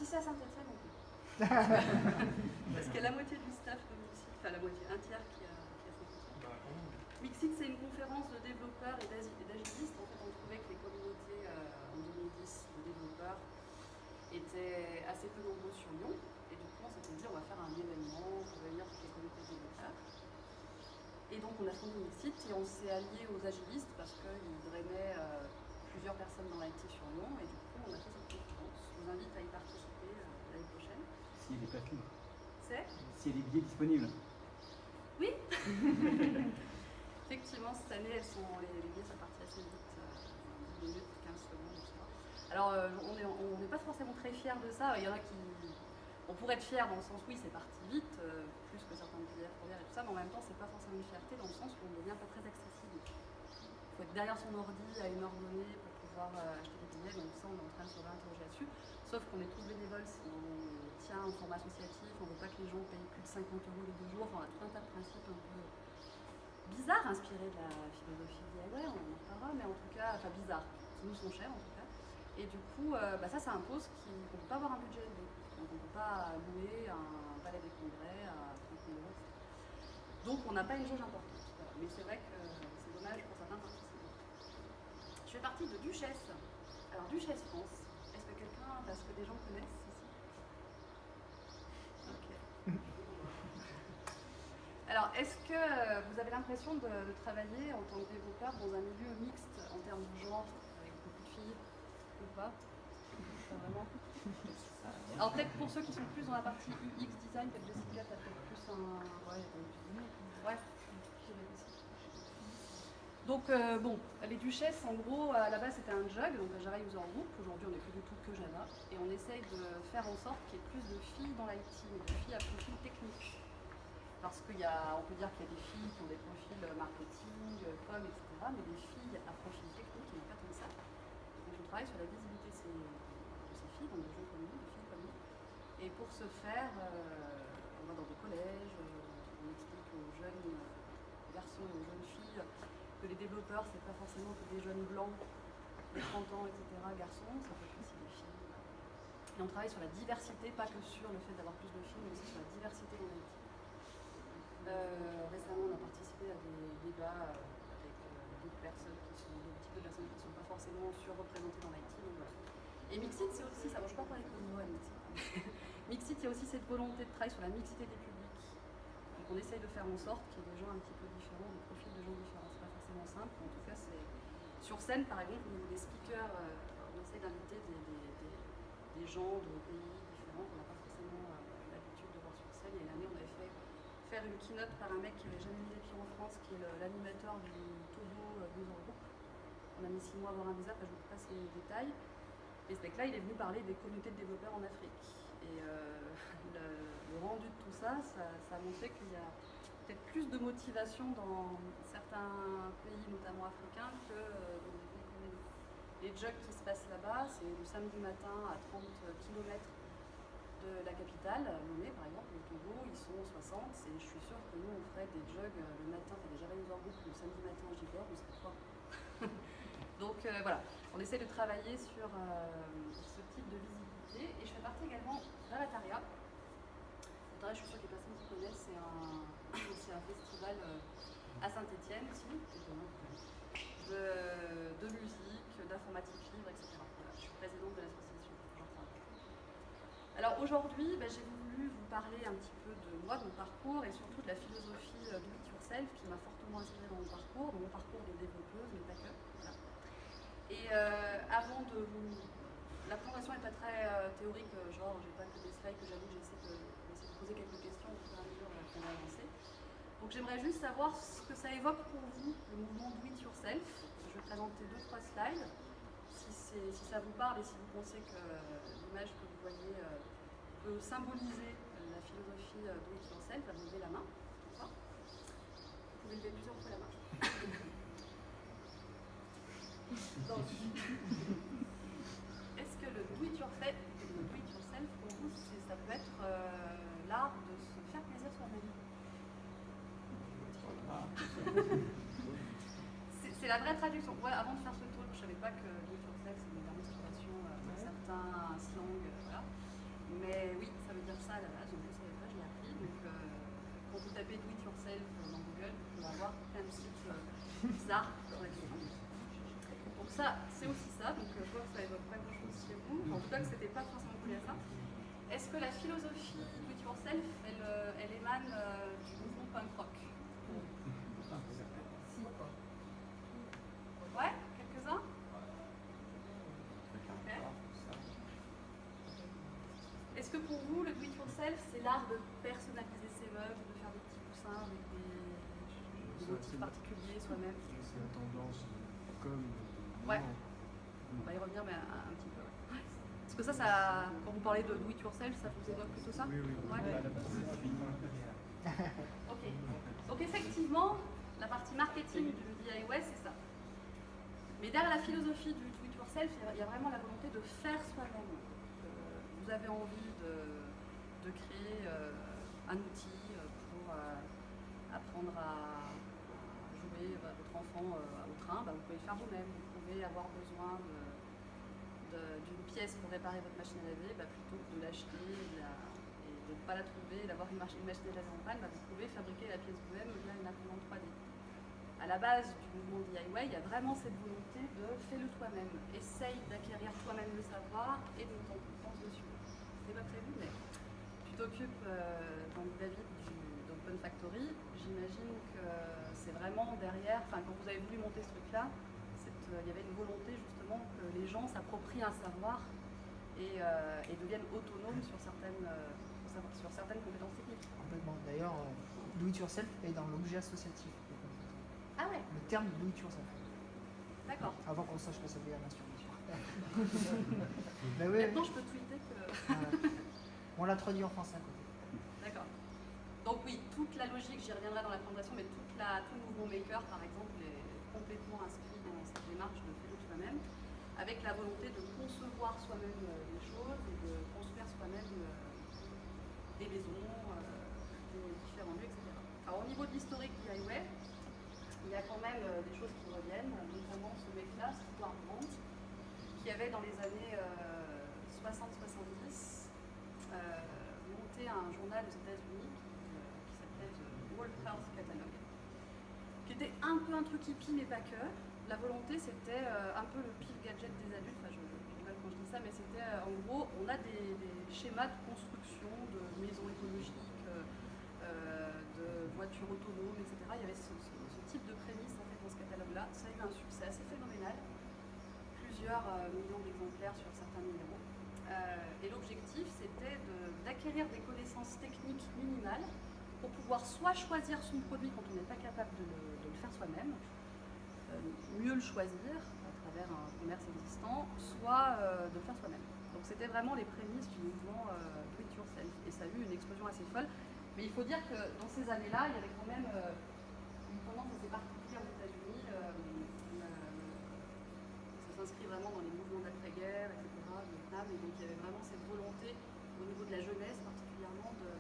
si c'est à Saint-Etienne, on peut. Parce qu'il y a la moitié du staff de Mixit, enfin la moitié, un tiers qui a Saint-Etienne. Mixit, c'est une conférence de développeurs et d'agilistes. En fait, on trouvait que les communautés en 2010 de développeurs étaient assez peu nombreux sur Lyon. Et du coup, on s'était dit, on va faire un événement pour réunir toutes les communautés de développeurs. Et donc, on a fondé Mixit et on s'est allié aux agilistes parce qu'ils drainaient plusieurs personnes dans l'IT sur Lyon. Et du coup, on a fait cette conférence. Je vous invite à y participer l'année prochaine. S'il y a des places libres. C'est S'il y a des billets disponibles. Oui. Effectivement, cette année, les billets sont partis assez vite, 10 minutes, 15 secondes, etc. Alors, on n'est pas forcément très fiers de ça. Il y en a qui... On pourrait être fiers dans le sens, oui, c'est parti vite, plus que certains billets ferroviaires et tout ça, mais en même temps, c'est pas forcément une fierté dans le sens où on devient pas très accessible. Il faut être derrière son ordi à une heure donnée pour pouvoir acheter des billets, donc ça, on est en train de se réinterroger là-dessus. Sauf qu'on est tous bénévoles si on tient un format associatif, on veut pas que les gens payent plus de 50 € les 2 jours, enfin, on a tout un tas de principes un peu bizarres, inspirés de la philosophie DIY, on en parlera, mais en tout cas, enfin bizarres, qui nous sont chers en tout cas. Et du coup, ça impose qu'on ne peut pas avoir un budget élevé. Donc on ne peut pas louer un palais des congrès à 30 000 €, etc. Donc on n'a pas une jauge importante. Voilà. Mais c'est vrai que c'est dommage pour certains participants. Je fais partie de Duchesse. Alors Duchesse France, est-ce que des gens connaissent ici? Ok. Alors, est-ce que vous avez l'impression de travailler en tant que développeur dans un milieu mixte en termes de genre, avec beaucoup de filles ou pas? Pas vraiment. Alors peut-être pour ceux qui sont plus dans la partie UX design, peut-être Jessica, t'as peut-être plus un... Ouais, donc bon, les duchesses, en gros, à la base c'était un jug, donc Java User Group. Aujourd'hui on n'est plus du tout que Java, et on essaye de faire en sorte qu'il y ait plus de filles dans l'IT, de filles à profil technique. Parce qu'on peut dire qu'il y a des filles qui ont des profils marketing, com, etc., mais des filles à profil technique, il n'y en a pas tant que ça. Donc on travaille sur la visibilité de ces filles, donc des gens comme nous, des filles comme nous. Et pour ce faire, on va dans des collèges, on explique aux jeunes garçons et aux jeunes filles que les développeurs, c'est pas forcément que des jeunes blancs de 30 ans, etc., garçons, ça peut être aussi des filles. Et on travaille sur la diversité, pas que sur le fait d'avoir plus de filles, mais aussi sur la diversité dans l'IT. Récemment, on a participé à des débats avec d'autres personnes d'autres types de personnes qui ne sont pas forcément surreprésentées dans l'IT. Voilà. Et Mixit, c'est aussi, ça ne mange pas parler comme moi, Mixit. Mixit, il y a aussi cette volonté de travailler sur la mixité des publics. Donc on essaye de faire en sorte qu'il y ait des gens un petit peu différents, des profils de gens différents. C'est pas forcément simple, en tout cas, c'est sur scène, par exemple, au niveau des speakers, on essaie d'inviter des gens de pays différents qu'on n'a pas forcément l'habitude de voir sur scène. Et l'année, on avait fait faire une keynote par un mec qui n'avait jamais mis les pieds en France, qui est l'animateur du Togo User Group. On a mis 6 mois à avoir un visa, je ne vous passe les détails. Et ce mec-là, il est venu parler des communautés de développeurs en Afrique. Et le rendu de tout ça, ça a montré qu'il y a peut-être plus de motivation dans certains pays, notamment africains, que dans les pays comme les nôtres. Les jugs qui se passent là-bas, c'est le samedi matin à 30 km de la capitale, Lomé par exemple, le Togo, ils sont 60, et je suis sûre que nous on ferait des jugs le matin, enfin des Java User Group le samedi matin en Gibor, on serait 3. Donc voilà, on essaie de travailler sur ce type de visibilité, et je fais partie également d'Avataria. Avataria, je suis sûre que les personnes qui connaissent, c'est un festival à Saint-Etienne aussi, de musique, d'informatique libre, etc. Voilà, je suis présidente de l'association. Alors aujourd'hui, j'ai voulu vous parler un petit peu de moi, de mon parcours, et surtout de la philosophie do it yourself qui m'a fortement inspirée dans mon parcours de développeuse, mais pas que. Voilà. Et avant de vous... La présentation n'est pas très théorique, genre j'ai pas que des slides que j'avoue, j'essaie de poser quelques questions au fur et à mesure qu'on va avancer. Donc j'aimerais juste savoir ce que ça évoque pour vous, le mouvement do it yourself. Je vais présenter 2-3 slides. Si ça vous parle et si vous pensez que l'image que vous voyez peut symboliser la philosophie do it yourself, vous levez la main. Vous pouvez lever plusieurs fois la main. Donc, est-ce que le do it yourself pour vous, ça peut être l'art de se faire plaisir soi-même? C'est la vraie traduction. Ouais, avant de faire ce tour, je ne savais pas que do it yourself, c'est une terme d'inspiration, certains slangs, voilà. ça, c'est aussi ça, donc je vois que ça évoque pas grand-chose chez vous, en tout cas que c'était pas forcément collé à ça. Est-ce que la philosophie do it yourself, elle émane du mouvement punk rock? Ouais, quelques-uns? Ok. Est-ce que pour vous, le do it yourself, c'est l'art de personnaliser ses meubles, de faire des petits coussins avec des motifs particuliers soi-même? C'est la tendance comme. Ouais. On va y revenir, mais un petit peu. Ouais. Est-ce que ça, quand vous parlez de do it yourself, ça vous évoque plutôt ça? Oui, oui. Ouais. Ok. Donc effectivement, la partie marketing du DIY, c'est ça. Mais derrière la philosophie du do it yourself, il y a vraiment la volonté de faire soi-même. Vous avez envie de créer un outil pour apprendre à jouer votre enfant au train, vous pouvez le faire vous-même. Vous pouvez avoir besoin d'une pièce pour réparer votre machine à laver, plutôt que de l'acheter et de ne pas la trouver, d'avoir une machine à laver en panne, vous pouvez fabriquer la pièce vous-même via une imprimante 3D. À la base du mouvement DIY, il y a vraiment cette volonté de fais-le toi-même, essaye d'acquérir toi-même le savoir et de monter en compétence dessus. C'est pas prévu, mais tu t'occupes David d'Open Factory, j'imagine que c'est vraiment derrière, quand vous avez voulu monter ce truc-là, il y avait une volonté justement que les gens s'approprient un savoir et deviennent autonomes sur certaines compétences techniques. Complètement. D'ailleurs, do it yourself est dans l'objet associatif. Ah ouais. Le terme do it yourself. D'accord. Avant qu'on sache que ça veut dire masturbation. Ben oui. Maintenant, je peux tweeter que. On l'a traduit en français à côté. D'accord. Donc oui, toute la logique, j'y reviendrai dans la présentation, mais tout le mouvement maker, par exemple, est complètement inscrit dans cette démarche de faire soi-même, avec la volonté de concevoir soi-même les choses et de construire soi-même des maisons, des différents lieux, etc. Alors au niveau de l'historique DIY, il y a quand même des choses qui reviennent, notamment ce mec-là, Stuart Brand, qui avait dans les années 60-70 monté un journal aux États-Unis qui s'appelait The World Health Catalog, qui était un peu un truc hippie, mais pas que. La volonté, c'était un peu le pire gadget des adultes. Enfin, je rigole quand je dis ça, mais c'était en gros, on a des schémas de construction de maisons écologiques, de voitures autonomes, etc. Il y avait ce type de prémisse en fait dans ce catalogue-là. Ça a eu un succès assez phénoménal, plusieurs millions d'exemplaires sur certains numéros. Et l'objectif, c'était d'acquérir des connaissances techniques minimales pour pouvoir soit choisir son produit quand on n'est pas capable de le faire soi-même, mieux le choisir à travers un commerce existant, soit de le faire soi-même. Donc c'était vraiment les prémices du mouvement do it yourself. Et ça a eu une explosion assez folle. Mais il faut dire que dans ces années-là, il y avait quand même une tendance assez particulière aux États-Unis. Ça s'inscrit vraiment dans les mouvements d'après-guerre, etc., du Vietnam. Et donc il y avait vraiment cette volonté au niveau de la jeunesse particulièrement de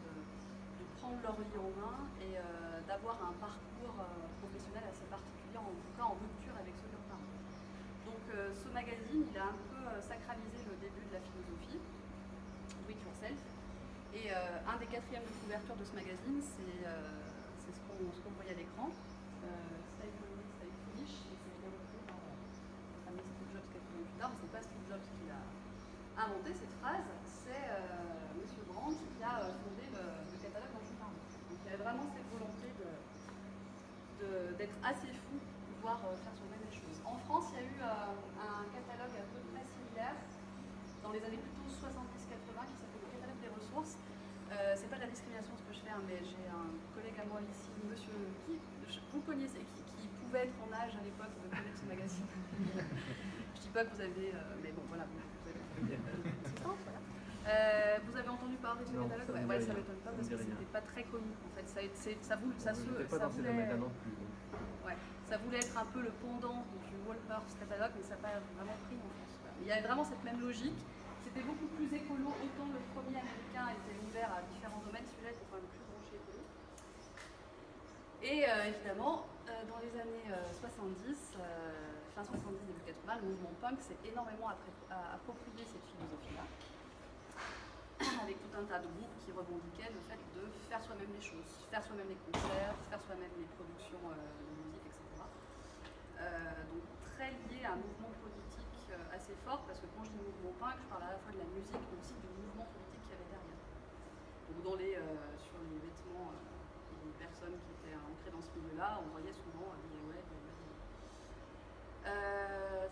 prendre leur vie en main et d'avoir un parcours professionnel assez particulier, en tout cas en rupture avec ceux de leurs parents. Donc ce magazine, il a un peu sacralisé le début de la philosophie, do it yourself. Et un des quatrièmes de couverture de ce magazine, c'est ce qu'on voit à l'écran. Save Foolish, et c'est bien repris par Steve Jobs quelques années plus tard, mais c'est pas Steve Jobs qui l'a inventé cette phrase, c'est Monsieur Brandt qui a fondé le catalogue dont je parle. Donc il y avait vraiment cette volonté d'être assez fou pour pouvoir faire soi-même les choses. En France, il y a eu un catalogue un peu très similaire dans les années plutôt 70-80 qui s'appelle le catalogue des ressources. C'est pas de la discrimination ce que je fais, mais j'ai un collègue à moi ici, monsieur, qui vous connaissez, qui pouvait être en âge à l'époque de connaître ce magazine. Je dis pas que vous avez, mais bon voilà, vous avez voilà. Vous avez entendu parler de ce catalogue? Ouais, ça m'étonne pas parce que c'était pas très connu en fait. Ça voulait être un peu le pendant du Walhurst catalogue, mais ça n'a pas vraiment pris en France. Il y avait vraiment cette même logique. C'était beaucoup plus écolo, autant le premier américain était ouvert à différents domaines, celui-là était quand même plus branché écolo. Et évidemment, dans les années 70, fin 70, début 80, le mouvement punk s'est énormément approprié cette philosophie-là, avec tout un tas de groupes qui revendiquaient le fait de faire soi-même les choses, faire soi-même les concerts, faire soi-même les productions de musique, etc. Donc très lié à un mouvement politique assez fort, parce que quand je dis mouvement punk, je parle à la fois de la musique, mais aussi du mouvement politique qu'il y avait derrière. Donc sur les vêtements des personnes qui étaient ancrées dans ce milieu-là, on voyait souvent DIY.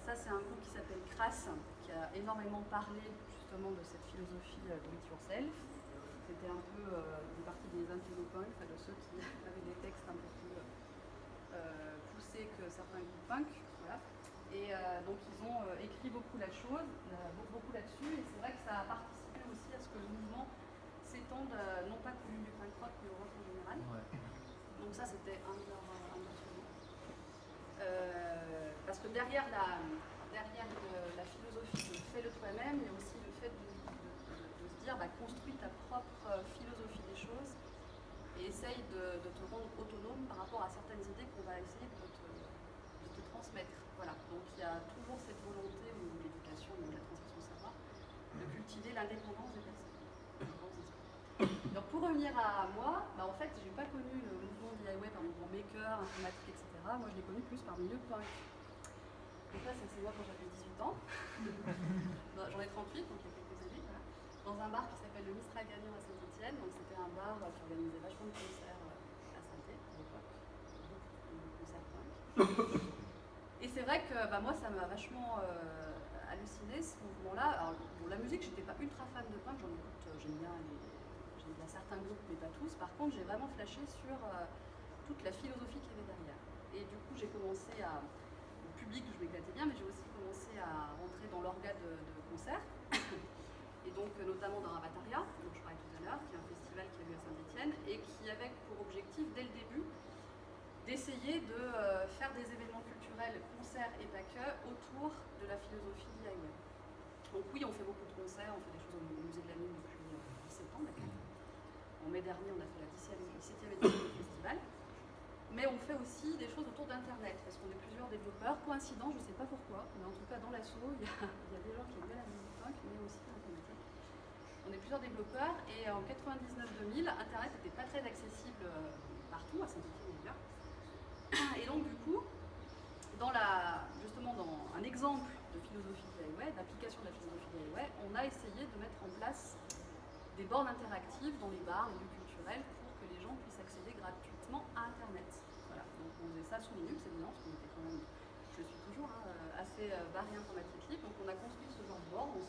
Ça, c'est un groupe qui s'appelle Crass, qui a énormément parlé justement de cette philosophie do it yourself. C'était un peu une partie des intello-punks, de ceux qui avaient des textes un peu plus poussés que certains groupes punk. Voilà. Et donc ils ont écrit beaucoup beaucoup là-dessus, et c'est vrai que ça a participé aussi à ce que le mouvement s'étende, non pas qu'au milieu du punk rock, mais au rock en général. Ouais. Donc ça, c'était un de leurs slogan. Parce que derrière la philosophie de fais-le toi-même, il y a aussi le fait de se dire construis ta propre philosophie des choses et essaye de te rendre autonome par rapport à certaines idées qu'on va essayer de te transmettre. Voilà. Donc il y a toujours cette volonté au niveau de l'éducation, au niveau de la transmission de savoir, de cultiver l'indépendance des personnes. Donc pour revenir à moi, en fait, j'ai pas connu le mouvement DIY par le mouvement maker, informatique, etc. Moi, je l'ai connu plus par le milieu punk. Donc là, c'est moi quand j'avais 18 ans. J'en ai 38, donc il y a quelques années. Voilà. Dans un bar qui s'appelle le Mistral Gagnant à Saint-Etienne. Donc c'était un bar qui organisait vachement de concerts à Saint-Etienne à l'époque. Beaucoup de concerts punk. Et c'est vrai que moi, ça m'a vachement halluciné ce mouvement-là. Alors, la musique, j'étais pas ultra fan de punk, j'en écoute, j'aime bien certains groupes, mais pas tous. Par contre, j'ai vraiment flashé sur toute la philosophie qu'il y avait derrière. Et du coup, j'ai commencé au public, je m'éclatais bien, mais j'ai aussi commencé à rentrer dans l'orga de concerts. Et donc, notamment dans Avataria, dont je parlais tout à l'heure, qui est un festival qui a lieu à Saint-Etienne, et qui avait pour objectif, dès le début, d'essayer de faire des événements culturels, concerts et pas que, autour de la philosophie DIY. Donc oui, on fait beaucoup de concerts, on fait des choses au musée de la Mine depuis 17 ans maintenant. En mai dernier, on a fait la 17e édition du festival. Mais on fait aussi des choses autour d'Internet, parce qu'on est plusieurs développeurs. Coïncident, je ne sais pas pourquoi, mais en tout cas dans l'asso, il y a des gens qui aiment bien la musique punk, mais aussi l'informatique. On est plusieurs développeurs, et en 99-2000, Internet n'était pas très accessible partout, à Saint-Etienne d'ailleurs. Et donc du coup, justement dans un exemple de philosophie DIY, d'application de la philosophie DIY, on a essayé de mettre en place des bornes interactives dans les bars, les lieux culturels, pour que les gens puissent accéder gratuitement à Internet. Voilà. Donc on faisait ça sous Linux, évidemment, parce qu'on était quand même, je suis toujours assez barré informatique libre. Donc on a construit ce genre de borne, on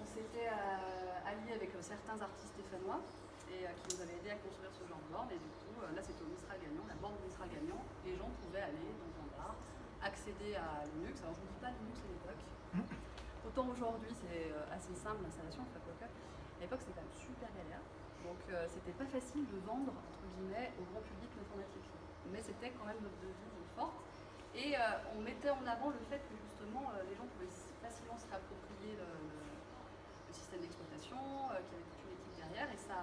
s'était allié avec certains artistes stéphanois et qui nous avaient aidé à construire ce genre de borne. Et du coup, là c'était au Mistral Gagnant, la borne du Mistral Gagnant, les gens pouvaient aller dans un bar, accéder à Linux. Alors je ne vous dis pas Linux à l'époque. Autant aujourd'hui c'est assez simple l'installation, enfin quoique. À l'époque c'était quand même super galère, donc c'était pas facile de vendre entre guillemets au grand public l'informatique. Mais c'était quand même notre devise forte. Et on mettait en avant le fait que justement les gens pouvaient facilement se réapproprier le système d'exploitation, qu'il y avait toute une équipe derrière, et ça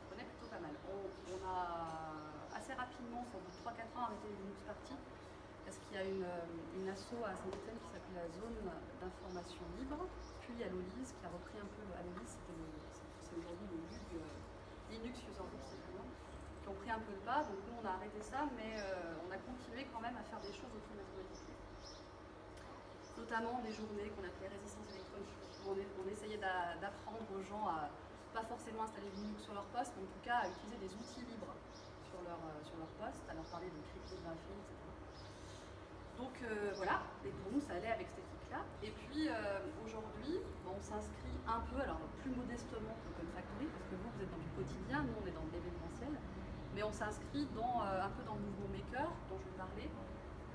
prenait plutôt pas mal. On a assez rapidement, au bout de 3-4 ans, arrêté les Linux Party, parce qu'il y a une asso à Saint-Etienne qui s'appelle la Zone d'information libre, puis à l'Olise qui a repris un peu, à l'Olise c'est aujourd'hui le LUG Linux User Group, qui ont pris un peu le pas, donc nous on a arrêté ça, mais on a continué quand même à faire des choses autour de l'informatique. Notamment des journées qu'on appelait résistance électronique, où on essayait d'apprendre aux gens à pas forcément installer Linux sur leur poste, mais en tout cas à utiliser des outils libres sur leur poste, à leur parler de cryptographie, etc. Donc voilà, et pour nous ça allait avec cette éthique-là. Et puis aujourd'hui, on s'inscrit un peu, alors plus modestement que Open Factory, parce que vous êtes dans du quotidien, nous on est dans de l'événementiel, mais on s'inscrit un peu dans le mouvement maker dont je vous parlais,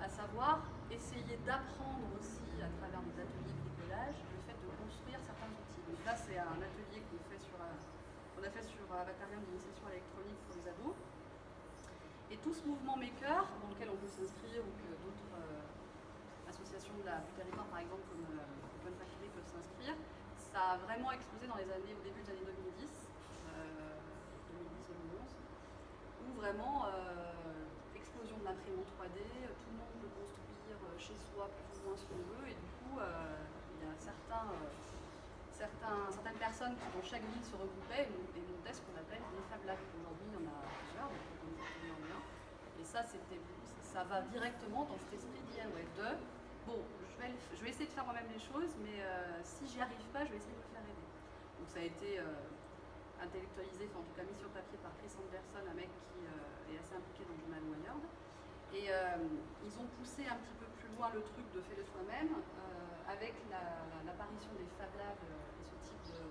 à savoir essayer d'apprendre aussi à travers nos ateliers de bricolage le fait de construire certains outils. Donc là c'est un atelier qu'on a fait sur Avatarium d'initiation à l'électronique pour les ados. Et tout ce mouvement maker, dans lequel on peut s'inscrire, ou que d'autres associations du territoire, par exemple, comme Open Factory, peuvent s'inscrire, ça a vraiment explosé au début des années 2010, 2010-2011, où vraiment, explosion de l'imprimante 3D, tout le monde peut construire chez soi plus ou moins ce qu'on veut, et du coup, il y a certaines personnes qui, dans chaque ville, se regroupaient et montaient ce qu'on appelle des Fab Labs. Aujourd'hui, il y en a plusieurs, donc on en a un. Et ça va directement dans cet esprit DIY de bon, je vais essayer de faire moi-même les choses, mais si j'y arrive pas, je vais essayer de me faire aider. Donc ça a été intellectualisé, enfin en tout cas mis sur papier par Chris Anderson, un mec qui est assez impliqué dans le journal Wired. Et ils ont poussé un petit peu plus loin le truc de fais-le toi-même avec l'apparition des Fab Labs et ce type de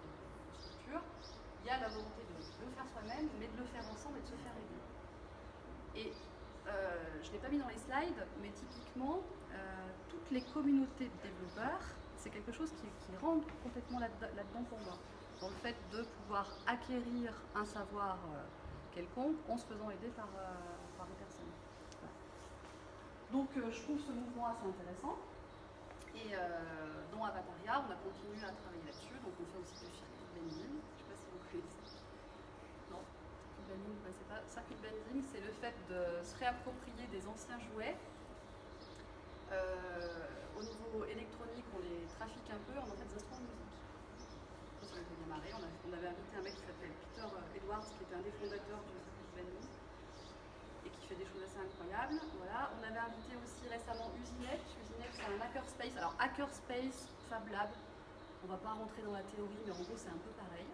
structure. Il y a la volonté de le faire soi-même, mais de le faire ensemble et de se faire aider. Et je ne l'ai pas mis dans les slides, mais typiquement, toutes les communautés de développeurs, c'est quelque chose qui rentre complètement là-dedans pour moi. Dans le fait de pouvoir acquérir un savoir quelconque en se faisant aider par des personnes. Voilà. Donc je trouve ce mouvement assez intéressant. Et dans Avataria, on a continué à travailler là-dessus. Donc on fait aussi du circuit bending. Je ne sais pas si vous connaissez. Non, circuit bending, vous ne connaissez pas. Circuit bending, c'est le fait de se réapproprier des anciens jouets. Au niveau électronique, on les trafique un peu, on en fait des instruments de musique. Ça m'a fait bien marrer. On avait invité un mec qui s'appelle Peter Edwards, qui était un des fondateurs du circuit bending et qui fait des choses assez incroyables. Voilà. On avait invité aussi récemment Usinette. Usinette, c'est un hackerspace. Alors hackerspace, Fab Lab, on ne va pas rentrer dans la théorie, mais en gros c'est un peu pareil.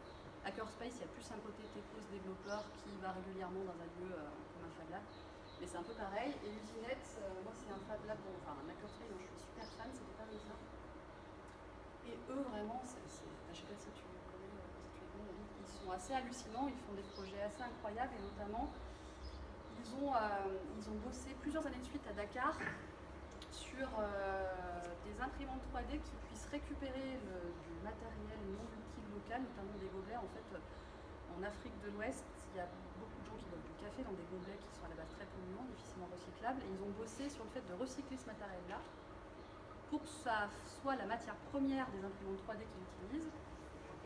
Hackerspace, il y a plus un côté techos développeur qui va régulièrement dans un lieu comme un Fab Lab. Mais c'est un peu pareil. Et Usinette, moi c'est un Fab Lab, enfin un hackerspace dont je suis super fan, c'était parisien. Et eux vraiment, je ne sais pas si tu connais, ils sont assez hallucinants, ils font des projets assez incroyables et notamment ils ont bossé plusieurs années de suite à Dakar sur des imprimantes 3D qui puissent récupérer du matériel non utile local, notamment des gobelets. En fait, en Afrique de l'Ouest, il y a beaucoup de gens qui boivent du café dans des gobelets qui sont à la base très polluants, difficilement recyclables, et ils ont bossé sur le fait de recycler ce matériel-là pour que ça soit la matière première des imprimantes 3D qu'ils utilisent.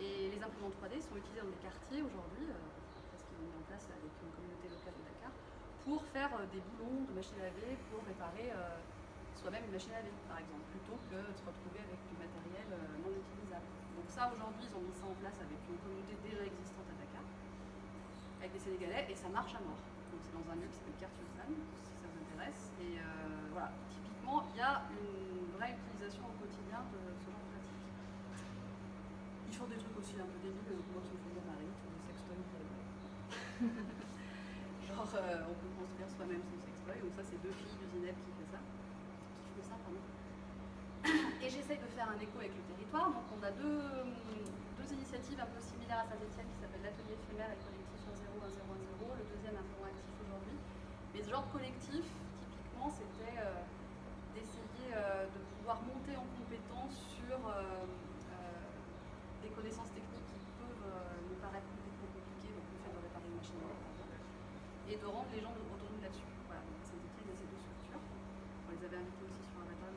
Et les imprimantes 3D sont utilisées dans des quartiers aujourd'hui, parce qu'ils ont mis en place avec une communauté locale de Dakar, pour faire des boulons de machines à laver, pour réparer soi-même une machine à laver, par exemple, plutôt que de se retrouver avec du matériel non utilisable. Donc ça, aujourd'hui, ils ont mis ça en place avec une communauté déjà existante à Dakar, avec des Sénégalais, et ça marche à mort. Donc c'est dans un lieu qui s'appelle Cartier-San, si ça vous intéresse. Et voilà, typiquement, il y a une vraie utilisation au quotidien de ce genre de pratique. Ils font des trucs aussi un peu débiles, moi qui me font bien marrer, des sextoys pour les genre, on peut construire soi-même son sextoy, donc ça c'est deux filles d'Usinette qui font ça, pardon. Et j'essaye de faire un écho avec le territoire, donc on a deux initiatives un peu similaires à Saint-Etienne qui s'appellent l'atelier éphémère et le collectif 101010, le deuxième un peu moins actif aujourd'hui. Mais ce genre de collectif, typiquement, c'était d'essayer de pouvoir monter en compétence sur des connaissances techniques qui peuvent nous paraître complètement compliquées, donc le fait de réparer une machine à laver, par exemple, et de rendre les gens autonomes là-dessus. Voilà, donc Saint-Etienne et ces deux structures. On les avait invités aussi sur un matin.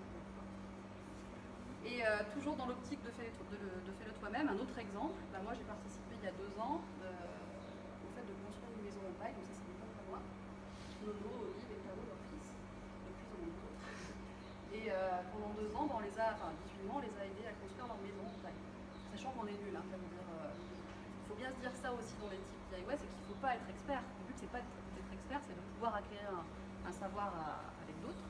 Et toujours dans l'optique de fais-le toi-même, un autre exemple, moi j'ai participé il y a 2 ans au fait de construire une maison en paille, donc ça c'est des à moi. Nono, Olive et Tao, leur fils, et puis ils en ont d'autres. Et pendant 2 ans, on les a, enfin 18 mois, on les a aidés à construire leur maison en paille. Sachant qu'on est nul, hein, ça veut dire. Il faut bien se dire ça aussi dans les types DIY, c'est qu'il ne faut pas être expert. Le but c'est pas d'être expert, c'est de pouvoir acquérir un savoir avec d'autres.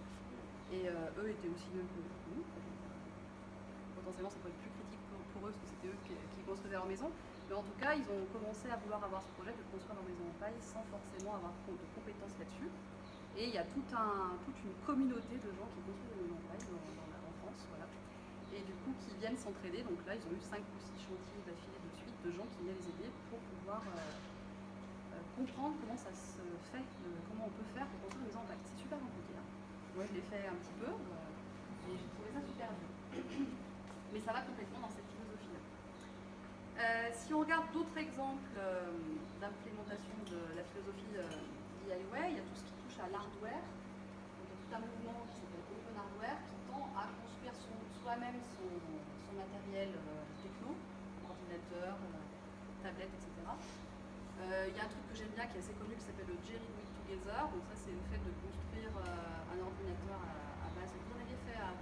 Et eux étaient aussi nuls que nous. Potentiellement ça peut être plus critique pour eux parce que c'était eux qui construisaient leur maison. Mais en tout cas, ils ont commencé à vouloir avoir ce projet de construire leur maison en paille sans forcément avoir de compétences là-dessus. Et il y a toute une communauté de gens qui construisent des maisons en paille en France. Voilà. Et du coup, qui viennent s'entraider. Donc là, ils ont eu 5 ou 6 chantiers d'affilée de suite de gens qui venaient les aider pour pouvoir comprendre comment ça se fait, comment on peut faire pour construire une maison en paille. C'est super compliqué. Hein. Moi, je l'ai fait un petit peu et j'ai trouvé ça super dur. Mais ça va complètement dans cette philosophie-là. Si on regarde d'autres exemples d'implémentation de la philosophie DIY, il y a tout ce qui touche à l'hardware. Il y a tout un mouvement qui s'appelle Open Hardware qui tend à construire soi-même son matériel techno, ordinateur, tablette, etc. Il y a un truc que j'aime bien qui est assez connu qui s'appelle le Jerry Do It Together. Donc ça c'est le fait de construire un ordinateur à base, vous en aviez fait à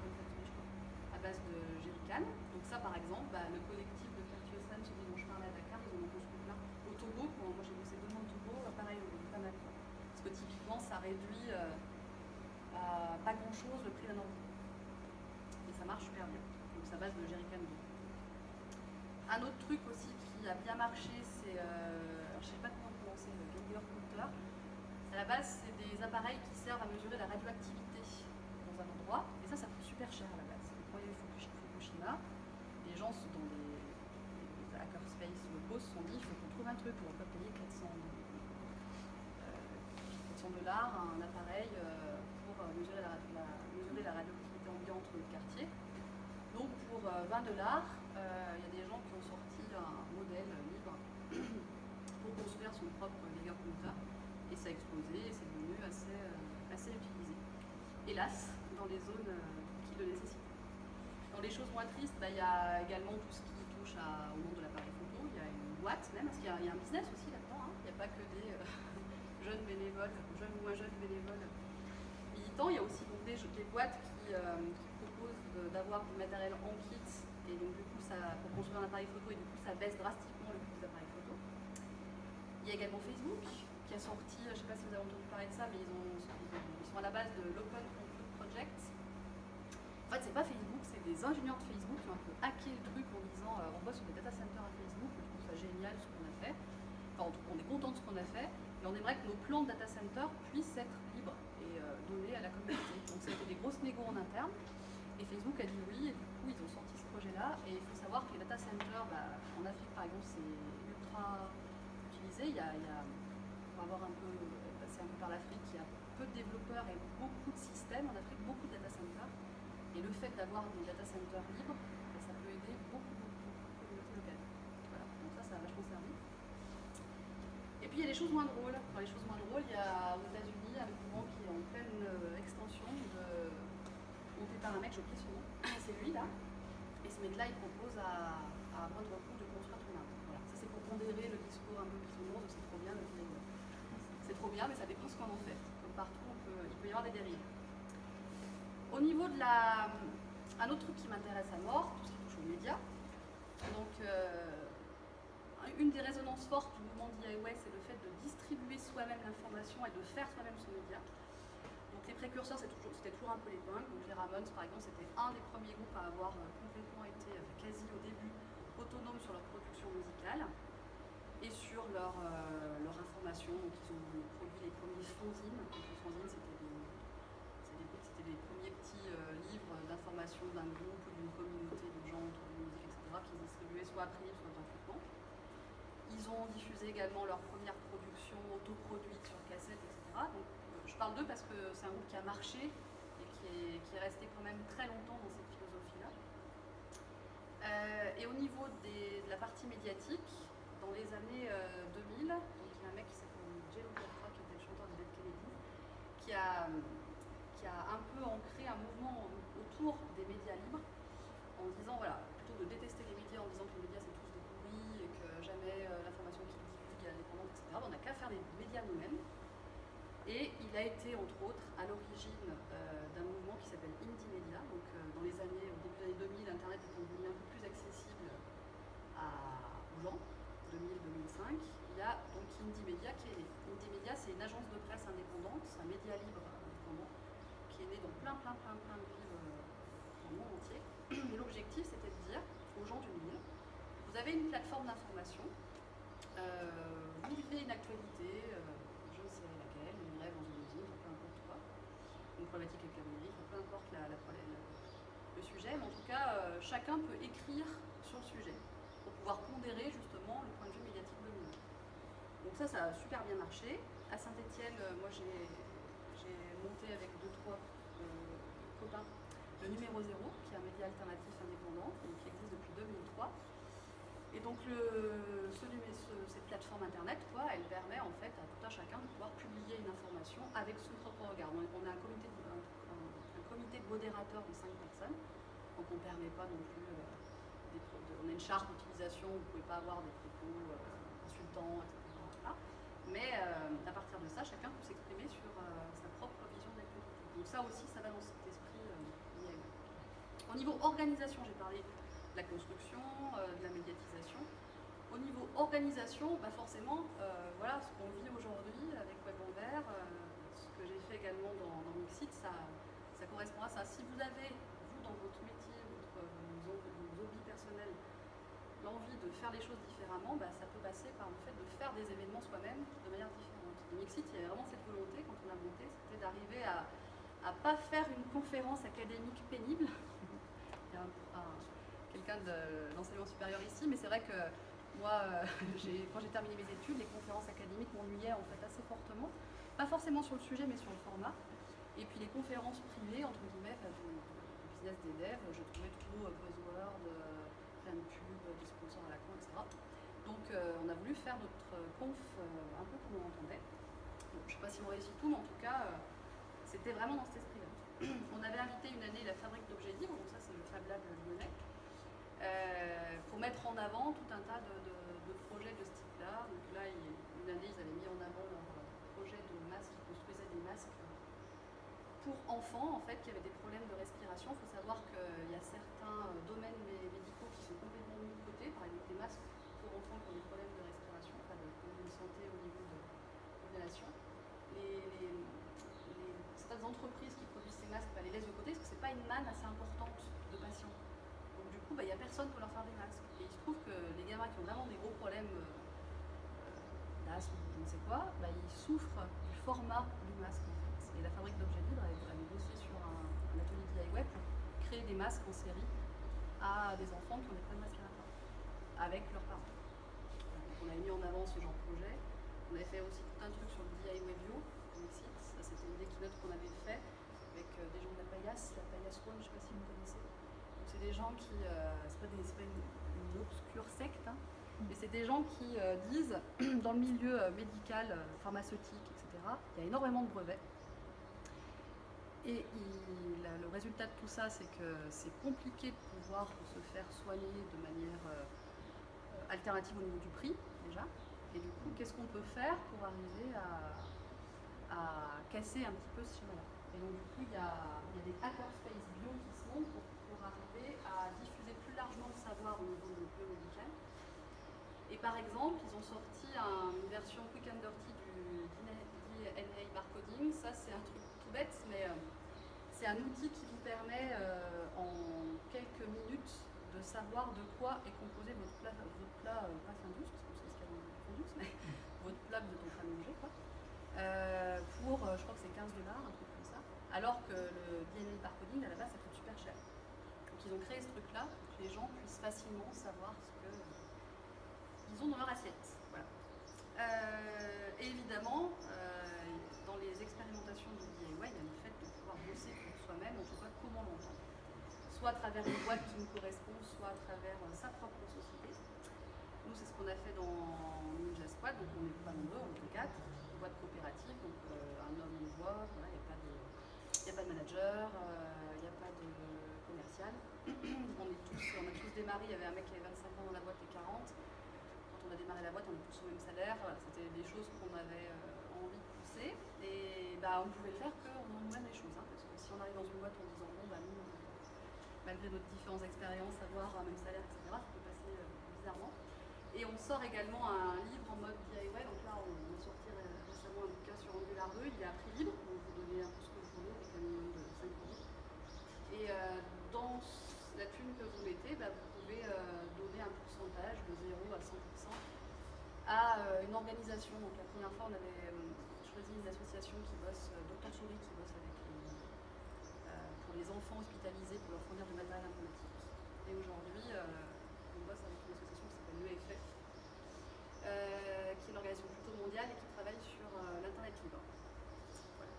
base de jerrycan. Donc ça par exemple, le collectif de Cartier-San, celui dont je parlais à Dakar, ils en ont construit plein. Au Togo, moi j'ai bossé 2 mois au Togo, pareil, on a pas mal. Parce que typiquement ça réduit à pas grand-chose le prix d'un euro. Et ça marche super bien. Donc ça base de Jerrycan 2. Un autre truc aussi qui a bien marché, c'est, je ne sais pas comment prononcer, le Geiger Counter. À la base, c'est des appareils qui servent à mesurer la radioactivité dans un endroit. Et ça coûte super cher à la base. Le premier Fukushima, les gens dans les hackerspace locaux se sont dit il faut qu'on trouve un truc, on va pas payer 400 $, un appareil pour mesurer la radioactivité ambiante dans le quartier. Donc pour 20 $, il y a des gens qui ont sorti un modèle libre pour construire son propre Geiger Counter. Et ça a explosé et c'est devenu assez utilisé. Hélas, dans les zones qui le nécessitent. Dans les choses moins tristes, il y a également tout ce qui touche au monde de l'appareil photo. Il y a une boîte même, parce qu'il y a un business aussi là-dedans. Hein. Il n'y a pas que des jeunes bénévoles, jeunes ou moins jeunes bénévoles militants. Il y a aussi donc, des boîtes qui proposent d'avoir du matériel en kit. Et donc du coup, pour construire un appareil photo, et du coup, ça baisse drastiquement le coût des appareils photo. Il y a également Facebook qui a sorti, je ne sais pas si vous avez entendu parler de ça, mais ils sont à la base de l'Open Compute Project. En fait, c'est pas Facebook, c'est des ingénieurs de Facebook qui ont un peu hacké le truc en disant on bosse sur des data centers à Facebook, on trouve ça génial ce qu'on a fait. Enfin, on est content de ce qu'on a fait, mais on aimerait que nos plans de data center puissent être libres et donnés à la communauté. Donc ça a été des grosses négos en interne, et Facebook a dit oui, et du coup ils ont sorti ce projet-là. Et il faut savoir que les data centers, en Afrique par exemple, c'est ultra utilisé. Pour avoir passé un peu par l'Afrique, il y a peu de développeurs et beaucoup de systèmes en Afrique, beaucoup de data centers. Et le fait d'avoir des data centers libres, ça peut aider beaucoup de communautés locales. Voilà, donc ça a vachement servi. Et puis il y a des choses moins drôles. Dans les choses moins drôles, il y a aux États-Unis un mouvement qui est en pleine extension, monté par un mec, j'ai oublié son nom, c'est lui là. Et ce mec-là, il propose à moindre coût de construire tout l'Inde. Voilà. Ça c'est pour pondérer le discours un peu bisounours, c'est trop bien, c'est trop bien, mais ça dépend ce qu'on en fait. Comme partout, il peut y avoir des dérives. Au niveau de un autre truc qui m'intéresse à mort, tout ce qui touche aux médias. Donc, une des résonances fortes du mouvement DIY, c'est le fait de distribuer soi-même l'information et de faire soi-même son média. Donc, les précurseurs, c'était toujours un peu les punks. Donc, les Ramones, par exemple, c'était un des premiers groupes à avoir complètement été, quasi au début, autonome sur leur production musicale et sur leur information. Donc, ils ont produit les premiers fanzines. Donc, les fanzines, c'était les premiers petits livres d'information d'un groupe ou d'une communauté de gens autour de musique, etc., qu'ils distribuaient soit à prix, soit gratuitement. Ils ont diffusé également leur première production autoproduite sur cassette, etc. Donc, je parle d'eux parce que c'est un groupe qui a marché et qui est resté quand même très longtemps dans cette philosophie-là. Et au niveau de la partie médiatique, dans les années 2000, donc il y a un mec qui s'appelle Jay Obertra, qui était le chanteur de Dead Kennedy, qui a un peu ancré un mouvement autour des médias libres, en disant, voilà, plutôt de détester les médias, en disant que les médias c'est tous des pourris et que jamais l'information qu'ils diffusent est indépendante, etc. On n'a qu'à faire les médias nous-mêmes. Et il a été, entre autres, à l'origine d'un mouvement qui s'appelle Indie Media. Donc, au début des années 2000, Internet est devenu un peu plus accessible aux gens, 2000-2005. Il y a donc Indie Media qui est né. Indie Media, c'est une agence de presse indépendante, c'est un média libre indépendant, qui est né dans plein de villes dans le monde entier. Et l'objectif, c'était de dire aux gens d'une ville, vous avez une plateforme d'information, vous vivez une actualité, je ne sais laquelle, une grève dans une usine, peu importe quoi, une problématique avec la mairie, peu importe le sujet, mais en tout cas, chacun peut écrire sur le sujet pour pouvoir pondérer justement le point de vue médiatique dominant. Donc ça a super bien marché. À Saint-Étienne, moi j'ai monté avec 2-3 copains le numéro 0, qui est un média alternatif indépendant, qui existe depuis 2003. Et donc cette plateforme internet, elle permet en fait à tout un chacun de pouvoir publier une information avec son propre regard. On a un comité de modérateurs de 5 personnes, donc on ne permet pas non plus on a une charte d'utilisation, vous ne pouvez pas avoir des propos insultants, etc. Mais à partir de ça, chacun peut s'exprimer sur sa propre vision de l'actualité. Donc ça aussi, ça va dans cet esprit IAM. Au niveau organisation, j'ai parlé de la construction, de la médiatisation. Au niveau organisation, forcément, voilà ce qu'on vit aujourd'hui avec Web Envers, ce que j'ai fait également dans Mixit, ça correspond à ça. Si vous avez, vous, dans votre métier, vos hobbies personnels, l'envie de faire les choses différemment, ça peut passer par le fait de faire des événements soi-même de manière différente. Et Mixit, il y avait vraiment cette volonté, quand on a monté, c'était d'arriver à pas faire une conférence académique pénible. Il y a quelqu'un de l'enseignement supérieur ici, mais c'est vrai que moi, quand j'ai terminé mes études, les conférences académiques m'ennuyaient en fait assez fortement. Pas forcément sur le sujet, mais sur le format. Et puis les conférences privées, entre guillemets, du business des devs, je trouvais tout buzzword, plein de pubs, des sponsors à la con, etc. Donc on a voulu faire notre conf un peu comme on entendait. Donc, je ne sais pas si on réussit tout, mais en tout cas, c'était vraiment dans cet esprit-là. On avait invité une année la Fabrique d'objets libres, donc ça c'est le Fab Lab lyonnais, pour mettre en avant tout un tas de projets de ce type-là. Donc là, une année, ils avaient mis en avant leur projet de masques, ils construisaient des masques pour enfants, en fait, qui avaient des problèmes de respiration. Il faut savoir qu'il y a certains domaines médicaux qui sont complètement mis de côté, par exemple des masques pour enfants qui ont des problèmes de respiration, pas de problèmes de santé au niveau de l'inhalation. Certaines entreprises qui produisent ces masques les laissent de côté parce que ce n'est pas une manne assez importante de patients. Donc du coup, il n'y a personne pour leur faire des masques. Et il se trouve que les gamins qui ont vraiment des gros problèmes d'asthme ou je ne sais quoi, ils souffrent du format du masque en fait. Et la Fabrique d'objets libres avait bossé sur un atelier DIY pour créer des masques en série à des enfants qui ont des problèmes respiratoires avec leurs parents. Donc on avait mis en avant ce genre de projet. On avait fait aussi tout un truc sur le DIY bio. Ça, c'était une des keynotes qu'on avait fait avec des gens de la Paillasse One, je ne sais pas si vous connaissez. Donc, c'est des gens qui, c'est pas une obscure secte, hein, mais c'est des gens qui disent, dans le milieu médical, pharmaceutique, etc., il y a énormément de brevets. Et le résultat de tout ça, c'est que c'est compliqué de pouvoir se faire soigner de manière alternative au niveau du prix, déjà. Et du coup, qu'est-ce qu'on peut faire pour arriver à casser un petit peu ce schéma-là. Et donc du coup, il y a des hackerspace bio qui se montent pour arriver à diffuser plus largement le savoir au niveau du biomédical. Et par exemple, ils ont sorti une version quick and dirty du DNA barcoding. Ça, c'est un truc tout bête, mais c'est un outil qui vous permet en quelques minutes de savoir de quoi est composé votre plat pas Findus, parce que c'est ce qu'il y a dans le Findus, mais votre plat que vous êtes en train de manger, quoi. Pour, je crois que c'est $15, un truc comme ça, alors que le DNA barcoding, à la base, ça coûte super cher. Donc ils ont créé ce truc-là pour que les gens puissent facilement savoir ce qu'ils ont dans leur assiette. Voilà. Et évidemment, dans les expérimentations du DIY, il y a le fait de pouvoir bosser pour soi-même, en tout cas comme on l'entend. Soit à travers une boîte qui nous correspond, soit à travers sa propre société. Nous, c'est ce qu'on a fait dans Ninja Squad, donc on n'est pas nombreux, on est 4. Boîte coopérative, donc un homme, une voix, voilà, il n'y a pas de manager, il n'y a pas de commercial. On a tous démarré, il y avait un mec qui avait 25 ans dans la boîte et 40. Quand on a démarré la boîte, on est tous au même salaire. Voilà, c'était des choses qu'on avait envie de pousser. Et on pouvait le faire qu'en faisant nous-mêmes les choses. Hein, parce que si on arrive dans une boîte en disant, bon, nous, malgré nos différentes expériences, avoir un même salaire, etc., ça peut passer bizarrement. Et on sort également un livre en mode DIY. Donc là, on a sorti récemment un bouquin sur Angular 2. Il est à prix libre, donc vous donnez un peu ce que vous voulez avec un minimum de 5 euros. Et dans la thune que vous mettez, vous pouvez donner un pourcentage de 0 à 100% à une organisation. Donc la première fois, on avait choisi une association qui bosse, Dr Souris, qui bosse avec pour les enfants hospitalisés pour leur fournir du matériel informatique. Et aujourd'hui, on bosse avec une association qui s'appelle l'EFF, qui est une organisation plutôt mondiale et qui travaille sur l'Internet libre. Voilà.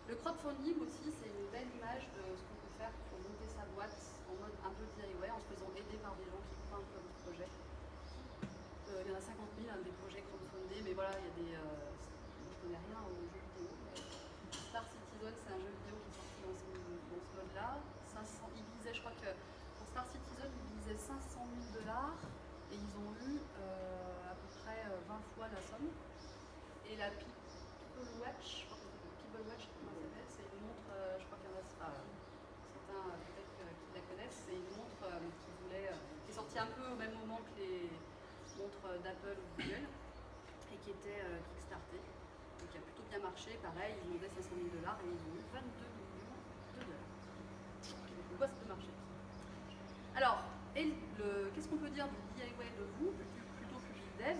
Le crowdfunding aussi, c'est une belle image de ce qu'on peut faire pour monter sa boîte en mode un peu DIY, en se faisant aider par des gens qui croient un peu à votre projet. Il y en a 50 000 des projets crowdfundés, mais voilà, il y a des... je connais rien aux jeux vidéo. Star Citizen, c'est un jeu vidéo qui est sorti dans ce mode-là. Il visait, je crois que pour Star Citizen, il visait $500 000 et ils ont eu à peu près 20 fois la somme. Et la People Watch, je crois que People Watch, comment ça s'appelle, c'est une montre, je crois qu'il y en a certains peut-être qui la connaissent, c'est une montre qui est sortie un peu au même moment que les montres d'Apple ou Google et qui était kickstartée. Donc il a plutôt bien marché, pareil, ils demandaient 500 000 $ et ils ont eu 22 millions de dollars. Donc quoi, ça peut marcher. Alors, qu'est-ce qu'on peut dire du DIY de vous, plutôt public dev?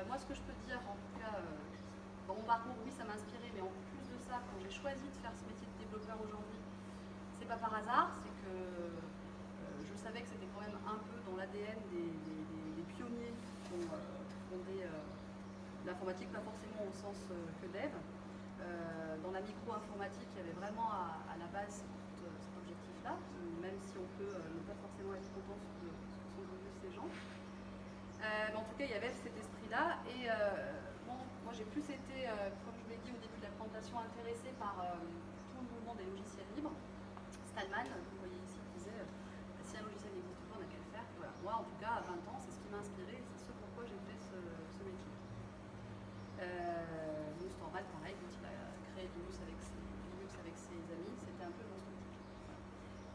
Moi, ce que je peux dire, en tout cas, dans mon parcours, oui, ça m'a inspiré, mais en plus de ça, quand j'ai choisi de faire ce métier de développeur aujourd'hui, c'est pas par hasard, c'est que je savais que c'était quand même un peu dans l'ADN des pionniers qui ont fondé l'informatique, pas forcément au sens que dev. Dans la micro-informatique, il y avait vraiment à la base cet objectif-là, même si on peut ne pas forcément être content de ce que sont devenus ces gens. Mais en tout cas, il y avait cet esprit-là. Et bon, moi, j'ai plus été, comme je vous l'ai dit au début de la présentation, intéressée par tout le mouvement des logiciels libres. Stallman, vous voyez ici, disait si un logiciel n'existe pas, on n'a qu'à le faire. Voilà. Moi, en tout cas, à 20 ans, c'est ce qui m'a inspiré, c'est ce pourquoi j'ai fait ce métier. Linus Torvald, pareil, quand il a créé Linux avec ses amis, c'était un peu dans son type.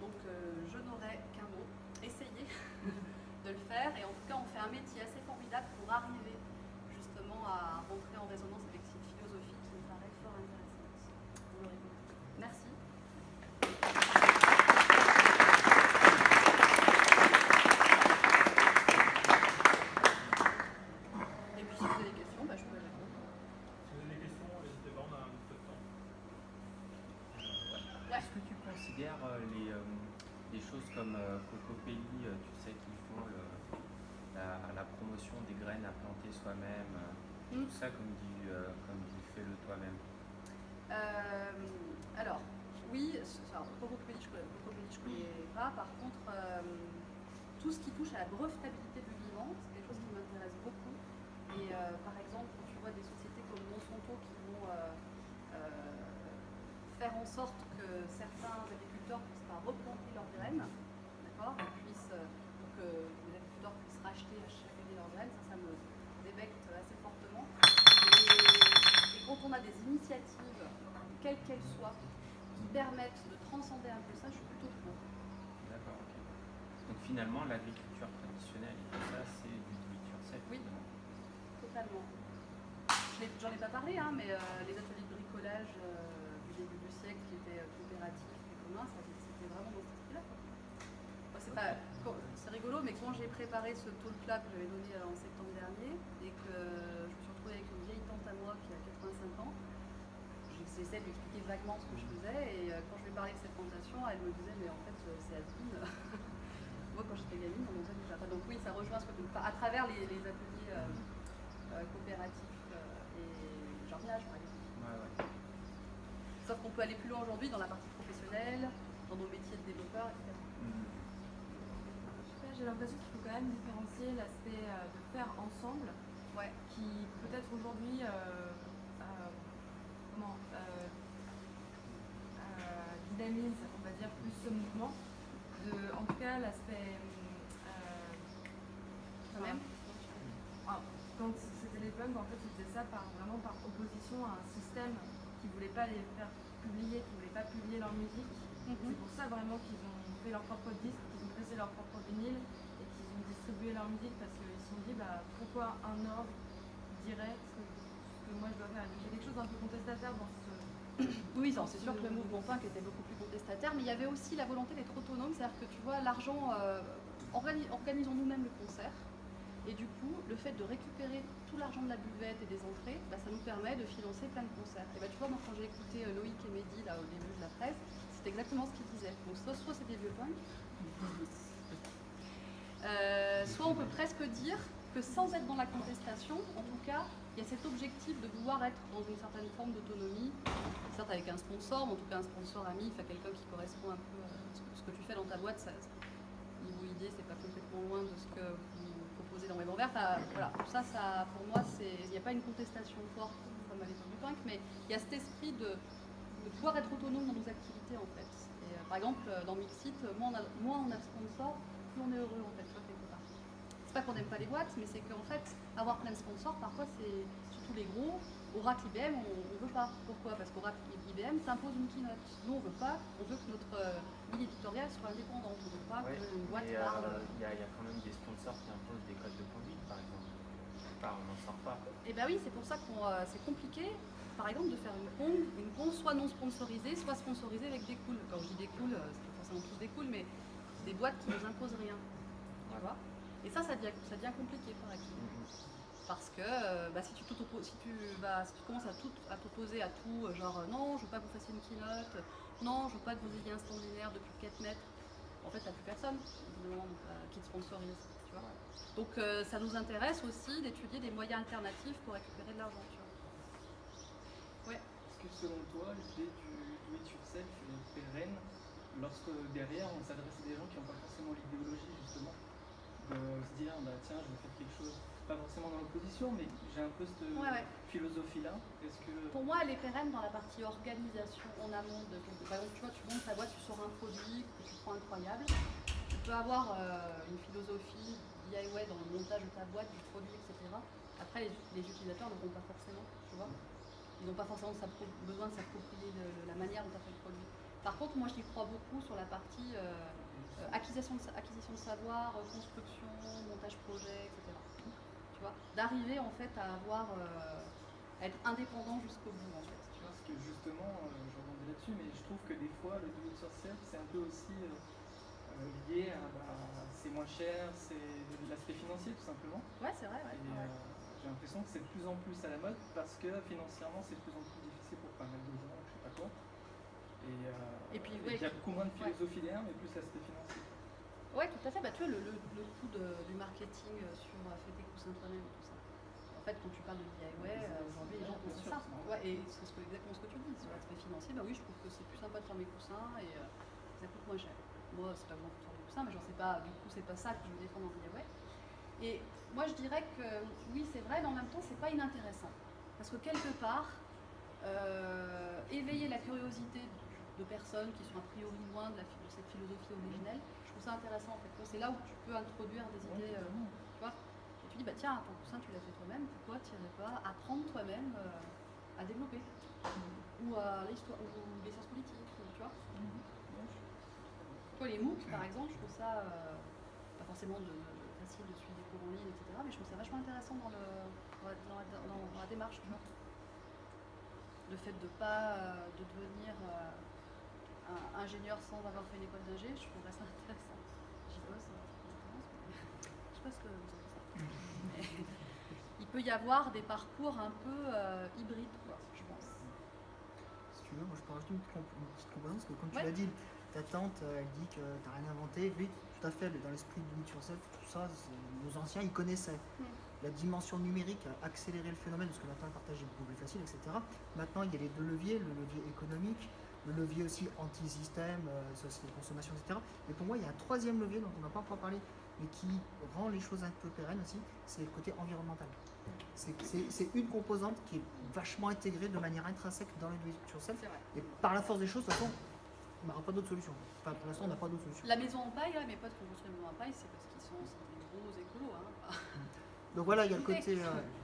Donc, je n'aurais qu'un mot, essayez de le faire. Et en tout cas, on fait un métier assez formidable pour arriver justement à rentrer en résonance avec cette philosophie qui me paraît fort intéressante. Vous l'aurez compris. Merci. Et puis si vous avez des questions, je peux répondre. Si vous avez des questions, n'hésitez pas, on a un peu de temps. Ouais. Est-ce que tu considères les choses comme Cocopelli, tu sais, qui font la promotion des graines à planter soi-même, tout ça comme du fais-le toi-même? Alors, oui, Cocopelli, je connais pas. Par contre, tout ce qui touche à la brevetabilité du vivant, c'est quelque chose qui m'intéresse beaucoup. Et par exemple, quand tu vois des sociétés comme Monsanto qui vont faire en sorte que certains agriculteurs ne puissent pas replanter leurs graines, d'accord, pour que les agriculteurs puissent racheter à chaque année leurs graines, ça me débecte assez fortement. Et quand on a des initiatives, quelles qu'elles soient, qui permettent de transcender un peu ça, je suis plutôt pour. D'accord, ok. Donc finalement, l'agriculture traditionnelle et tout ça, c'est du do-it-yourself. Oui, totalement. J'en ai pas parlé, hein, mais les ateliers de bricolage du début du siècle qui étaient coopératifs et communs, c'était vraiment dans cet esprit-là. C'est rigolo, mais quand j'ai préparé ce talk-là que j'avais donné en septembre dernier et que je me suis retrouvée avec une vieille tante à moi qui a 85 ans, j'essaie de lui expliquer vaguement ce que je faisais et quand je lui parlais de cette plantation, elle me disait mais en fait c'est has-been. Moi quand j'étais gamine, on en faisait déjà. Donc oui, ça rejoint ce que à travers les ateliers coopératifs et jardinage par exemple. Ouais. Sauf qu'on peut aller plus loin aujourd'hui dans la partie professionnelle, dans nos métiers de développeurs, etc. J'ai l'impression qu'il faut quand même différencier l'aspect de faire ensemble, qui peut-être aujourd'hui dynamise, on va dire, plus ce mouvement. En tout cas, l'aspect quand c'était les punks, en fait, ils faisaient ça vraiment par opposition à un système qui ne voulait pas les faire publier, qui ne voulait pas publier leur musique. C'est pour ça vraiment qu'ils ont fait leur propre disque, qu'ils ont pressé leur propre vinyle et qu'ils ont distribué leur musique parce qu'ils se sont dit pourquoi un ordre dirait ce que moi je dois faire. Il y a quelque chose d'un peu contestataire dans ce... Oui, c'est sûr que le mouvement punk était beaucoup plus contestataire, mais il y avait aussi la volonté d'être autonome, c'est-à-dire que tu vois, l'argent, organisons nous-mêmes le concert. Et du coup, le fait de récupérer tout l'argent de la buvette et des entrées, ça nous permet de financer plein de concerts. Et tu vois, moi quand j'ai écouté Loïc et Mehdi là, au début de la presse, c'était exactement ce qu'ils disaient. Donc soit c'est des vieux punks, soit on peut presque dire que sans être dans la contestation, en tout cas, il y a cet objectif de vouloir être dans une certaine forme d'autonomie, certes avec un sponsor, mais en tout cas un sponsor ami, quelqu'un qui correspond un peu à ce que tu fais dans ta boîte. Niveau idée, c'est pas complètement loin de ce que vous proposez dans Web en Vert. Voilà, ça, pour moi, il n'y a pas une contestation forte comme à l'époque du punk, mais il y a cet esprit de pouvoir être autonome dans nos activités en fait. Et, par exemple, dans Mixit, moins on a de sponsors, plus on est heureux en fait, quelque part. C'est pas qu'on n'aime pas les boîtes, mais c'est qu'en fait, avoir plein de sponsors, parfois c'est surtout les gros. Oracle, IBM, on ne veut pas. Pourquoi? Parce qu'Oracle, IBM t'impose une keynote. Nous, on veut pas. On veut que notre ligne éditoriale soit indépendante. On ne veut pas qu'une boîte parle. Il y a quand même des sponsors qui imposent des codes de conduite, par exemple. on n'en sort pas. Et bah oui, c'est pour ça que c'est compliqué, par exemple, de faire une con soit non sponsorisée, soit sponsorisée avec des cools. Quand je dis des cools, c'est pas forcément tous des cools, mais des boîtes qui nous imposent rien. Tu vois. Et ça devient compliqué par exemple. Parce que si tu commences à t'opposer à tout, genre non, je veux pas que vous fassiez une keynote, non, je veux pas que vous ayez un stand linéaire de plus de 4 mètres, en fait, t'as plus personne qui te sponsorise. Tu vois. Donc ça nous intéresse aussi d'étudier des moyens alternatifs pour récupérer de l'argent. Tu vois. Ouais. Est-ce que selon toi, l'idée du do it yourself est pérenne lorsque derrière on s'adresse à des gens qui n'ont pas forcément l'idéologie justement de se dire tiens, je vais faire quelque chose, pas forcément dans l'opposition, mais j'ai un peu cette philosophie-là. Est-ce que... Pour moi, elle est pérenne dans la partie organisation en amont de quelque. Par exemple, tu vois, tu montes ta boîte, tu sors un produit que tu trouves incroyable. Tu peux avoir une philosophie DIY dans le montage de ta boîte, du produit, etc. Après, les utilisateurs ne vont pas forcément, tu vois. Ils n'ont pas forcément besoin de s'approprier la manière dont tu as fait le produit. Par contre, moi, j'y crois beaucoup sur la partie acquisition de savoir, construction, montage projet, etc. Tu vois, d'arriver en fait à être indépendant jusqu'au bout en fait. Tu vois. Parce que justement, je rebondis là-dessus, mais je trouve que des fois le do it yourself c'est un peu aussi lié à c'est moins cher, c'est l'aspect financier tout simplement. Ouais, c'est vrai. Ouais, et j'ai l'impression que c'est de plus en plus à la mode parce que financièrement c'est de plus en plus difficile pour pas mal de gens, je sais pas quoi. Et puis il y a beaucoup moins de philosophie derrière, mais plus l'aspect financier. Ouais, tout à fait. Bah, tu vois, le coût du marketing sur faire tes coussins toi-même et tout ça. En fait, quand tu parles de DIY, aujourd'hui, les gens pensent à ça. Ouais, et c'est exactement ce que tu dis. Sur l'aspect financier, bah oui, je trouve que c'est plus sympa de faire mes coussins et ça coûte moins cher. Moi, c'est pas moi qui faire des coussins, mais j'en sais pas, du coup, c'est pas ça que je veux défendre en DIY. Et moi, je dirais que oui, c'est vrai, mais en même temps, c'est pas inintéressant. Parce que quelque part, éveiller la curiosité de personnes qui sont a priori loin de cette philosophie originelle, je trouve ça intéressant en fait. C'est là où tu peux introduire des idées, tu vois. Et tu dis, bah tiens, ton coussin, tu l'as fait toi-même, pourquoi tu n'irais pas apprendre toi-même à développer ou à l'histoire, ou les sciences politiques, tu vois. Tu vois, les MOOC par exemple, je trouve ça pas forcément facile de suivre des cours en ligne, etc. Mais je trouve ça vachement intéressant dans la démarche, tu vois. Le fait de devenir ingénieur sans avoir fait une école d'ingé, je trouverais ça intéressant. J'y bosse, je sais pas ce que vous en pensez. Mais il peut y avoir des parcours un peu hybrides, quoi, je pense. Si tu veux, moi je peux rajouter une petite composante, parce que comme tu l'as dit, ta tante, elle dit que tu n'as rien inventé. Oui, tout à fait, dans l'esprit de do it yourself, tout ça, nos anciens, ils connaissaient. La dimension numérique a accéléré le phénomène, parce que maintenant le partage est beaucoup plus facile, etc. Maintenant, il y a les deux leviers, le levier économique, le levier aussi anti-système, société de consommation, etc. Mais pour moi, il y a un troisième levier dont on n'a pas encore parlé, mais qui rend les choses un peu pérennes aussi, c'est le côté environnemental. C'est une composante qui est vachement intégrée de manière intrinsèque dans le do it yourself. Et par la force des choses, de toute façon, on n'aura pas d'autre solution. Enfin, pour l'instant, on n'a pas d'autre solution. La maison en paille, mes potes qui ont construit une maison en paille, c'est parce qu'ils sont des gros écolos. Hein. Donc voilà, il y a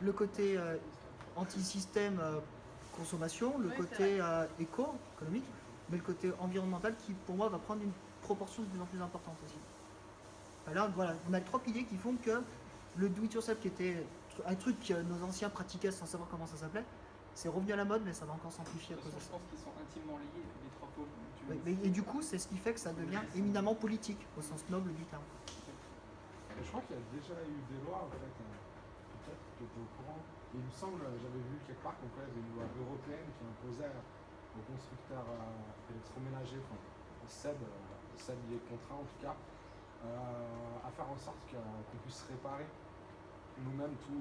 le côté anti-système consommation, le côté économique, mais le côté environnemental qui, pour moi, va prendre une proportion de plus en plus importante aussi. Alors voilà, on a trois piliers qui font que le do-it-yourself, qui était un truc que nos anciens pratiquaient sans savoir comment ça s'appelait, c'est revenu à la mode, mais ça va encore s'amplifier à cause de ça. Je pense qu'ils sont intimement liés, les trois pôles. Et du coup, c'est ce qui fait que ça devient éminemment politique, au sens noble du terme. Je crois qu'il y a déjà eu des lois, en fait, peut-être que tu es au courant. Il me semble, j'avais vu quelque part qu'on avait une loi européenne qui imposait aux constructeurs électroménagers, SEB, il est contraint en tout cas, à faire en sorte qu'on puisse réparer nous-mêmes tous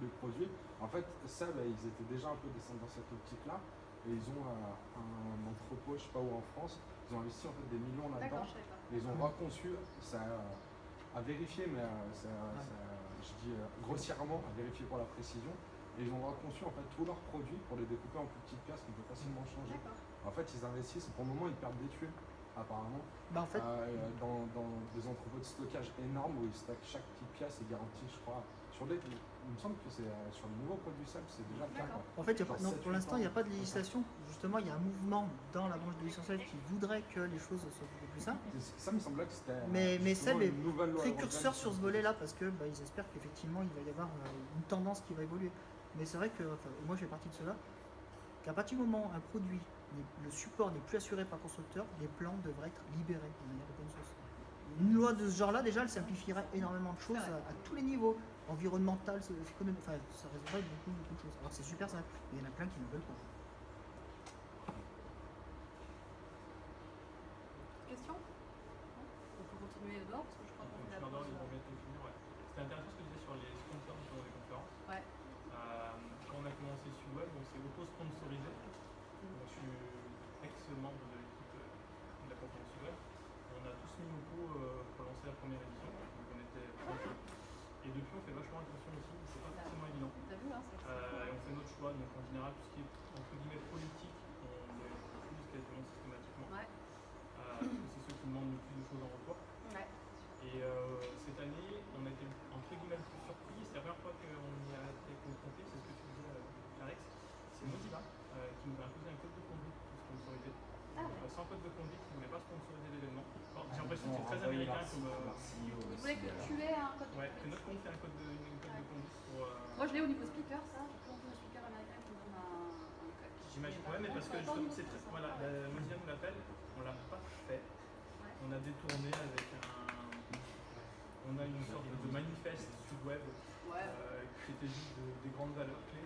les produits. En fait, SEB, ils étaient déjà un peu descendus dans cette optique-là, et ils ont un entrepôt, je sais pas où en France, ils ont investi en fait des millions là-dedans, et ils ont reconçu, ça à vérifier, mais je dis grossièrement, à vérifier pour la précision, et ils ont reconçu en fait tous leurs produits pour les découper en plus petites pièces qu'on peut facilement changer. En fait, ils investissent, pour le moment, ils perdent des tuiles, apparemment, en fait, dans des entrepôts de stockage énormes où ils stockent chaque petite pièce est garantie, je crois, Il me semble que c'est sur les nouveaux produits simples, c'est déjà le cas. D'accord. Quoi. En fait, Genre non, 7, pour l'instant, il n'y a 8 pas de législation. Justement, il y a un mouvement dans la branche de l'essentiel qui voudrait que les choses soient beaucoup plus simples. Ça me semblait que c'était Mais justement Seb est une nouvelle loi précurseur européenne sur ce volet-là parce que ils espèrent qu'effectivement il va y avoir une tendance qui va évoluer. Mais c'est vrai que moi je fais partie de cela, qu'à partir du moment où un produit, le support n'est plus assuré par le constructeur, les plans devraient être libérés de manière open source. Une loi de ce genre-là, déjà, elle simplifierait énormément de choses à tous les niveaux, environnemental, économique, enfin ça résoudrait beaucoup de choses. Alors c'est super simple, mais il y en a plein qui ne veulent pas. Question? On peut continuer dehors parce que je crois qu'on fait la Pardon, pause. ils vont bientôt finir, ouais. C'était intéressant ce que tu disais sur les sponsors durant les conférences. Ouais. Quand on a commencé Sudweb, donc c'est auto-sponsorisé. Donc, je suis ex-membre de l'équipe de la conférence Sudweb. On a tous mis au pot pour lancer la première édition. Donc on était tranquille. Et depuis, on fait vachement attention aussi, c'est pas forcément évident. T'as vu, hein, Et on fait notre choix, donc en général, tout ce qui est entre guillemets politique, on les refuse quasiment systématiquement. Ouais. Parce que c'est ceux qui demandent le plus de choses en retour. Ouais. Et cette année, on a été entre guillemets le plus surpris. C'est la première fois qu'on y a été confronté, c'est ce que tu disais, Alex. C'est Mozilla qui nous a imposé un code de conduite pour sponsoriser. Ah ouais. Sans code de conduite, ils ne voulaient pas sponsoriser l'événement. J'ai l'impression que c'est très américain comme. Ils voulaient que tu aies un code de Ouais, que conduite. notre compte fait un code de conduite pour. Moi, je l'ai au niveau speaker, ça. J'ai plus entendu un speaker américain qui me donne un code. J'imagine, ouais, mais parce que justement, c'est très. Voilà, la Mozilla nous l'appelle, on l'a pas fait. Ouais. On a détourné avec un. On a une sorte de manifeste Sudweb Ouais. qui était juste des grandes valeurs clés.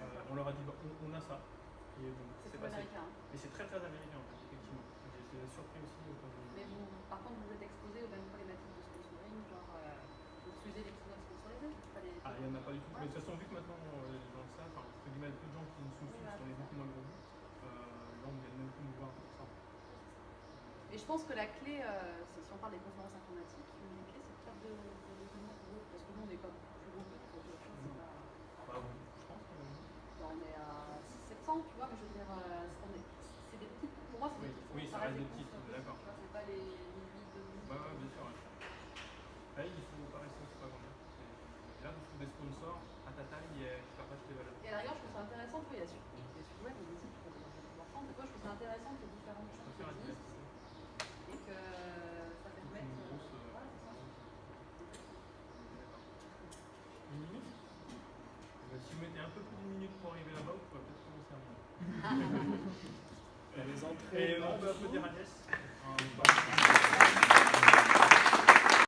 On leur a dit, bah, on a ça. Et bon, C'est c'est très passé. américain. Mais c'est très très américain en fait, effectivement. J'ai été surpris aussi quand Mais vous, par contre, vous êtes exposé aux mêmes problématiques de sponsoring, genre refuser les keynotes sponsorisées. Ah, il n'y en a pas du tout. Mais de toute façon, vu que maintenant dans ça, enfin, entre guillemets, peu de gens qui nous souffrent sur les documents de revue, les gens ne viennent même plus nous voir pour ça. Et je pense que la clé, si on parle des conférences informatiques, une des clés, c'est de faire de documents pour eux. Parce que nous, on n'est pas plus gros que d'autres choses. C'est pas... Bah, oui, je pense que. on est à 600-700, tu vois, mais je veux dire, c'est des petites. Pour moi, c'est des petites. Oui, ça reste des petites, d'accord. Tu vois, c'est pas les 1000, 2000. Ouais, bien sûr. Ouais, il faut pas rester, c'est pas grandir. Et là, vous trouvez des sponsors à ta taille qui partagent tes valeurs. Et à la rigueur, je trouve ça intéressant, tu vois, il y a sur web, on dit que des fois, je trouve ça intéressant que différentes Je choses préfère la existent diversité. et que ça permette. Une grosse. Voilà, c'est ça. Une minute Si vous mettez un peu plus d'une minute pour arriver là-bas, vous pourrez peut-être commencer à monter. Les entrées. Et on peut applaudir Agnès.